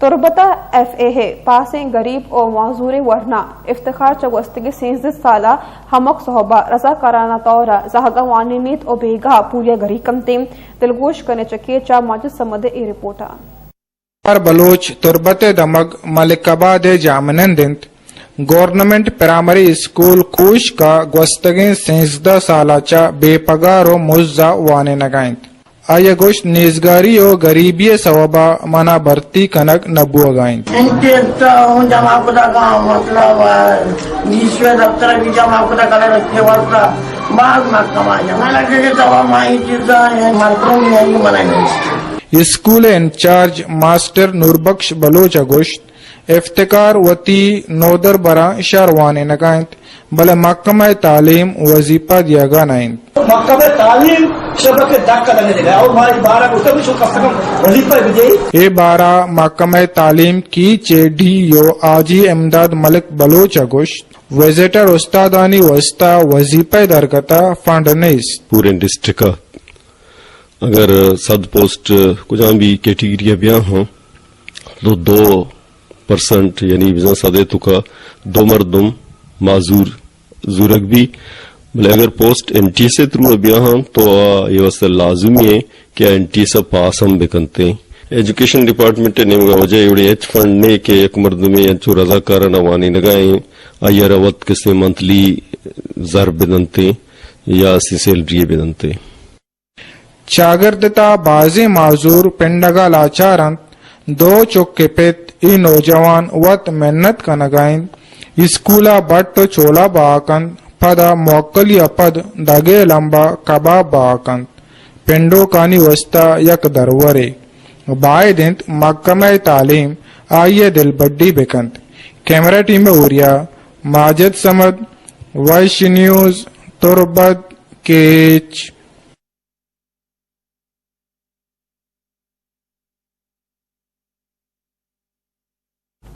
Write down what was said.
تربتا FA پاسیں غریب اور معذور ورنا افتخار چگوستگی 13 سالہ ہمک صحبہ رضا کارانہ طور زہگا وانیمیت اور بیگا پوریا گری کمتیم دلگوش کرنے چکے چا ماجد سمد ای رپورٹا بلوچ تربت دمگ ملک آباد جامنندنت گورنمنٹ پرائمری اسکول کوش کا گوستگی 13 سالہ چا بے پگار و مزہ وانے نگائنت آیا گوشت نیزگاری و غریبی سوابا منا برتی کنک نبو اگائیں انتیتا ہوں جمع کتا کا مطلب نیشوے دفتر کی جمع کتا کلے رکھے واسطہ بعض محکمہ جمع لگے کہ تمام آئی چیزاں ہیں مرکوں میں نہیں بنائیں school incharge master Noorbakhsh Baloch گوشت افتکار وتی نودر برا شاروانے نگائنت بلے محکمہ تعلیم وظیفہ دیا گا نائن محکمہ تعلیم شبکے دھکا لگنے دے گا اور ہماری 12 کو کبھی کم سے کم وظیفہ بھی دے اے 12 محکمہ تعلیم کی چیڈی یو آجی امداد ملک بلوچ گوشت وزیٹر استادانی وسطہ وظیفہ درکتا فنڈ نیست پورے ڈسٹرکٹ اگر 100 پوسٹ کچھ بھی کیٹیگریاں بیاں ہوں تو 2% یعنی وزن سادے تو کا 2 مردم معذور زورگ بھی بلے اگر پوسٹ این ٹی سے تھرو ابیا ہوں تو یہ واسطہ لازمی ہے کہ این ٹی سے پاس ہم بکنتے ہیں ایجوکیشن ڈپارٹمنٹ نے وجہ ایوڑی ایچ فنڈ نے کہ ایک مرد میں انچو رضا کارا نوانی نگائیں آیا روت کسے منتلی زر بدنتے یا اسی سیلری بدنتے چاگردتا بازی معذور پنڈگا لاچارند 2 چوکے پیت ای نوجوان وط محنت کا نگائیں اسکولا بٹ چولا باکند پدا موکلی اپد دگے لمبا کباب باکند پنڈو کانی وسطہ یک درورے بائے دنت محکمہ تعلیم آئیے دل بڈی بکند کیمرہ ٹیم اوریا ماجد سمد وائش نیوز تربت کیچ